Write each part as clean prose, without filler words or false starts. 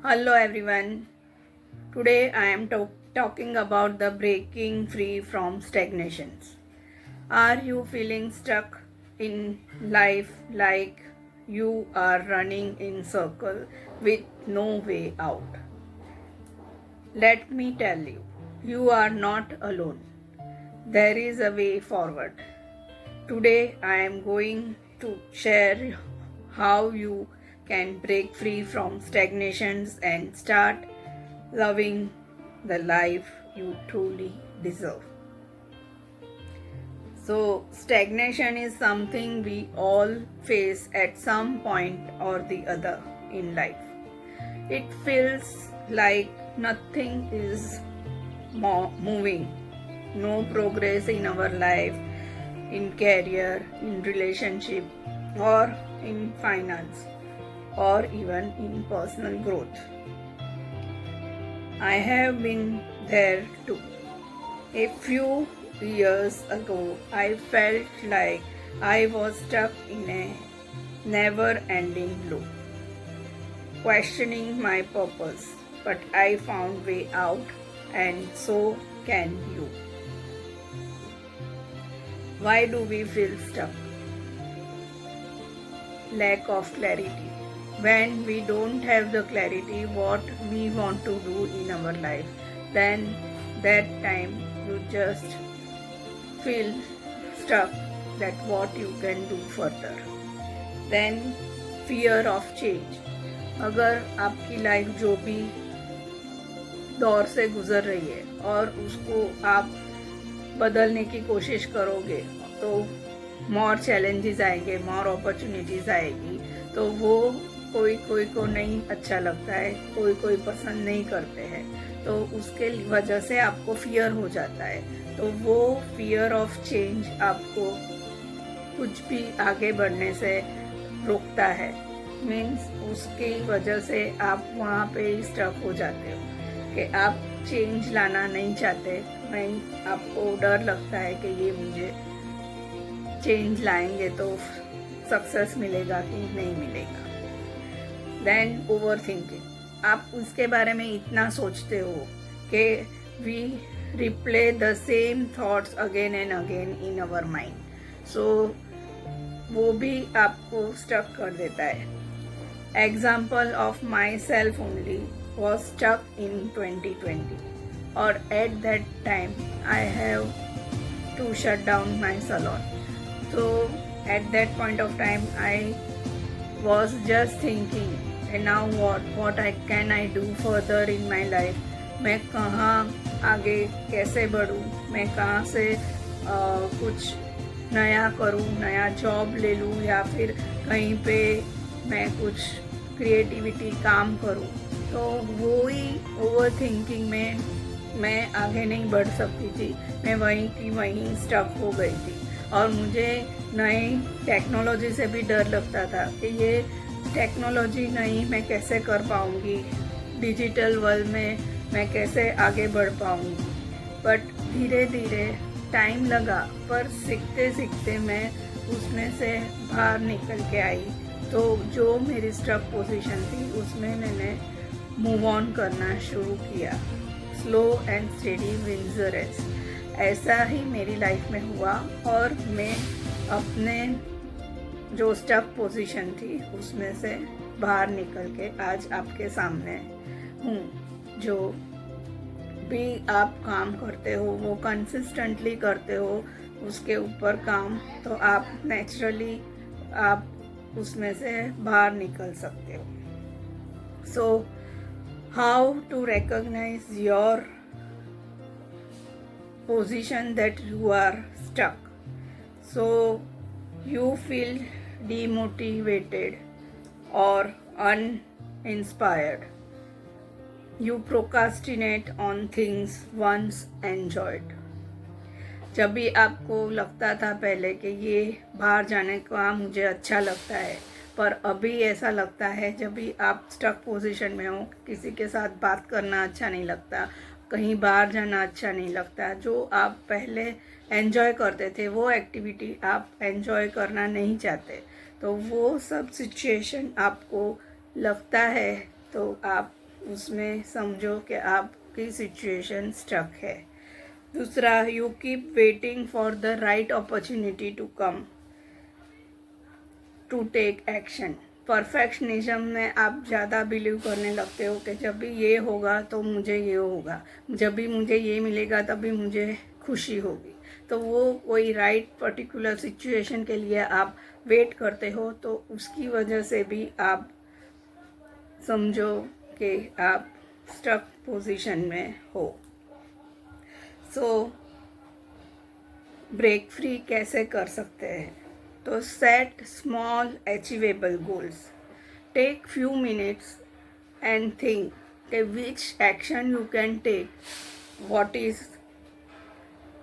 Hello everyone. Today I am talking about the breaking free from stagnations. Are you feeling stuck in life like you are running in circle with no way out? Let me tell you, you are not alone. There is a way forward. Today I am going to share how you can break free from stagnations and start loving the life you truly deserve. So, stagnation is something we all face at some point or the other in life. It feels like nothing is moving, no progress in our life, in career, in relationship, or in finance, or even in personal growth. I have been there too. A few years ago, I felt like I was stuck in a never ending loop, questioning my purpose, but I found way out, and so can you. Why do we feel stuck? Lack of clarity. When we don't have the clarity what we want to do in our life, then that time you just feel stuck that what you can do further. Then fear of change. अगर आपकी life जो भी दौर से गुजर रही है और उसको आप बदलने की कोशिश करोगे तो मोर चैलेंजेस आएंगे, मोर अपॉर्चुनिटीज़ आएगी, तो वो कोई कोई को नहीं अच्छा लगता है, कोई कोई पसंद नहीं करते हैं, तो उसके वजह से आपको फियर हो जाता है। तो वो फियर ऑफ चेंज आपको कुछ भी आगे बढ़ने से रोकता है। मीन्स उसकी वजह से आप वहाँ पे स्टक हो जाते हो कि आप चेंज लाना नहीं चाहते। नहीं, आपको डर लगता है कि ये मुझे चेंज लाएंगे तो सक्सेस मिलेगा कि नहीं मिलेगा। देन ओवर थिंकिंग, आप उसके बारे में इतना सोचते हो कि we replay the same thoughts again and again in our mind, so वो भी आपको स्टक कर देता है। Example of myself only was stuck in 2020 और at that time I have to shut down my salon. So at that point of time I was just thinking, and now what can I do further in my life? मैं कहाँ आगे कैसे बढ़ूँ, मैं कहाँ से कुछ नया करूँ, नया जॉब ले लूँ या फिर कहीं पे मैं कुछ क्रिएटिविटी काम करूँ। तो वो ही ओवर थिंकिंग में मैं आगे नहीं बढ़ सकती थी, मैं वहीं की वहीं स्टक हो गई थी। और मुझे नई टेक्नोलॉजी से भी डर लगता था कि ये टेक्नोलॉजी नहीं मैं कैसे कर पाऊँगी, डिजिटल वर्ल्ड में मैं कैसे आगे बढ़ पाऊँगी। बट धीरे धीरे टाइम लगा, पर सीखते सीखते मैं उसमें से बाहर निकल के आई। तो जो मेरी स्टक पोजीशन थी उसमें मैंने मूव ऑन करना शुरू किया। Slow and steady wins the race. ऐसा ही मेरी लाइफ में हुआ और मैं अपने जो स्टक पोजीशन थी उसमें से बाहर निकल के आज आपके सामने हूँ। जो भी आप काम करते हो वो कंसिस्टेंटली करते हो, उसके ऊपर काम, तो आप नेचुरली आप उसमें से बाहर निकल सकते हो। So how to recognise your position that you are stuck. So you feel demotivated or uninspired. You procrastinate on things once enjoyed. जब भी आपको लगता था पहले कि ये बाहर जाने का मुझे अच्छा लगता है, पर अभी ऐसा लगता है जब भी आप स्टक पोजीशन में हो, किसी के साथ बात करना अच्छा नहीं लगता, कहीं बाहर जाना अच्छा नहीं लगता, जो आप पहले एंजॉय करते थे वो एक्टिविटी आप एंजॉय करना नहीं चाहते, तो वो सब सिचुएशन आपको लगता है तो आप उसमें समझो कि आपकी सिचुएशन स्टक है। दूसरा, you keep waiting for the right opportunity to come to take action. Perfectionism में आप ज़्यादा बिलीव करने लगते हो कि जब भी ये होगा तो मुझे ये होगा, जब भी मुझे ये मिलेगा तभी मुझे खुशी होगी। तो वो कोई राइट पर्टिकुलर सिचुएशन के लिए आप वेट करते हो, तो उसकी वजह से भी आप समझो कि आप स्टक पोजीशन में हो। सो ब्रेक फ्री कैसे कर सकते हैं? तो set small achievable goals, take few minutes and think which action you can take, what is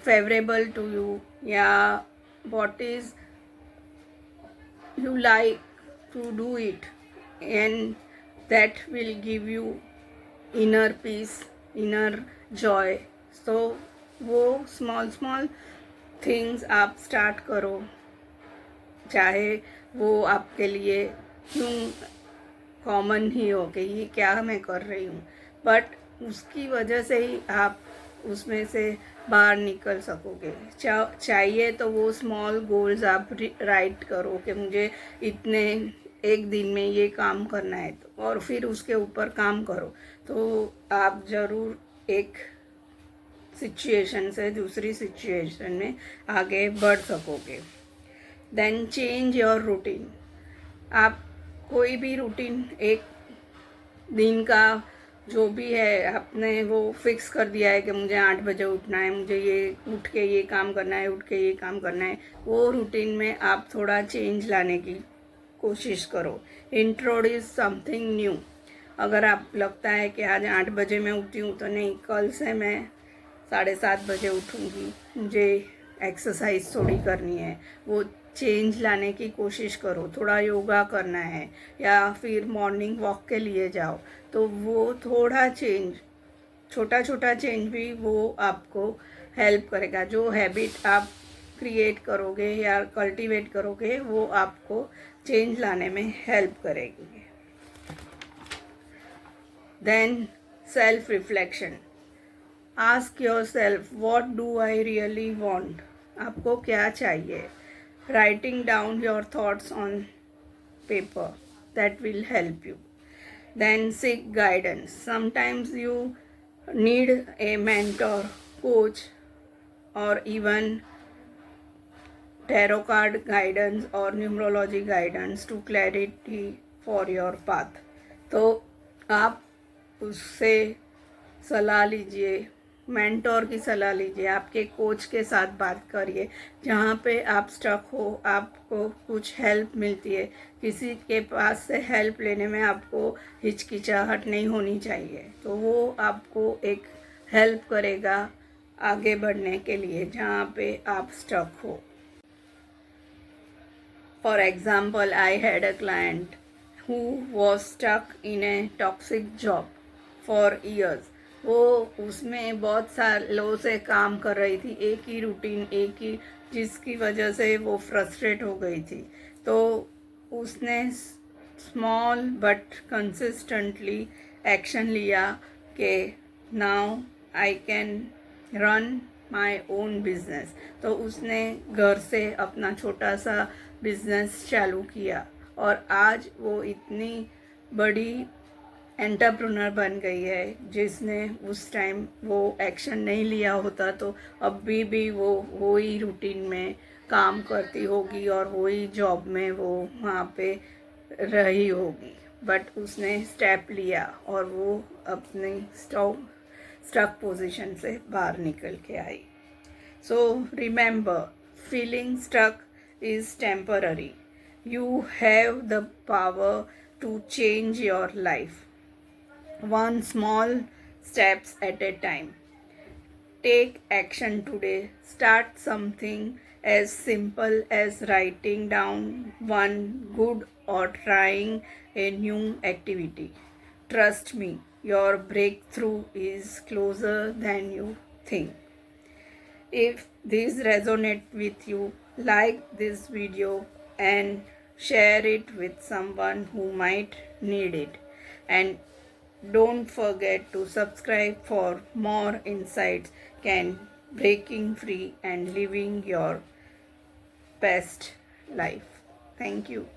favourable to you, या what is you like to do it, and that will give you inner peace, inner joy. So वो small small things आप start करो, चाहे वो आपके लिए क्यों common ही हो कि ये क्या मैं कर रही हूँ, बट उसकी वजह से ही आप उसमें से बाहर निकल सकोगे। चाहिए तो वो स्मॉल गोल्स आप राइट करो कि मुझे इतने एक दिन में ये काम करना है, तो और फिर उसके ऊपर काम करो, तो आप ज़रूर एक सिचुएशन से दूसरी सिचुएशन में आगे बढ़ सकोगे। Then change your routine. आप कोई भी रूटीन, एक दिन का जो भी है आपने वो फिक्स कर दिया है कि मुझे 8 बजे उठना है, मुझे ये उठ के ये काम करना है, उठ के ये काम करना है, वो रूटीन में आप थोड़ा चेंज लाने की कोशिश करो। Introduce something new. अगर आप लगता है कि आज 8 बजे मैं उठी हूँ, तो नहीं, कल से मैं 7:30 बजे उठूँगी, मुझे एक्सरसाइज थोड़ी करनी है, वो चेंज लाने की कोशिश करो। थोड़ा योगा करना है या फिर मॉर्निंग वॉक के लिए जाओ, तो वो थोड़ा चेंज, छोटा छोटा चेंज भी वो आपको हेल्प करेगा। जो हैबिट आप क्रिएट करोगे या कल्टीवेट करोगे, वो आपको चेंज लाने में हेल्प करेगी। Then self reflection. Ask your self, what do I really want? आपको क्या चाहिए? Writing down your thoughts on paper, that will help you. Then seek guidance. Sometimes you need a mentor, coach, or even tarot card guidance or numerology guidance to clarity for your path. तो आप उससे सलाह लीजिए, mentor की सलाह लीजिए, आपके coach के साथ बात करिए। जहाँ पे आप स्टक हो, आपको कुछ हेल्प मिलती है, किसी के पास से हेल्प लेने में आपको हिचकिचाहट नहीं होनी चाहिए, तो वो आपको एक हेल्प करेगा आगे बढ़ने के लिए जहाँ पे आप स्टक हो। For example, I had a client who was stuck in a toxic job for years. वो उसमें बहुत सालों से काम कर रही थी, एक ही रूटीन, एक ही, जिसकी वजह से वो फ्रस्ट्रेट हो गई थी। तो उसने स्मॉल बट कंसिस्टेंटली एक्शन लिया कि now I can run my own business. तो उसने घर से अपना छोटा सा बिजनेस चालू किया और आज वो इतनी बड़ी एंटरप्रेन्योर बन गई है, जिसने उस टाइम वो एक्शन नहीं लिया होता तो अभी भी वो वही रूटीन में काम करती होगी और वही जॉब में वो वहाँ पे रही होगी। बट उसने स्टेप लिया और वो अपनी स्टक पोजीशन से बाहर निकल के आई। So remember, feeling stuck is temporary. You have the power to change your life, one small steps at a time. Take action today. Start something as simple as writing down one good or trying a new activity. Trust me, your breakthrough is closer than you think. If this resonates with you, like this video and share it with someone who might need it. And Don't forget to subscribe for more insights can breaking free and living your best life. Thank you.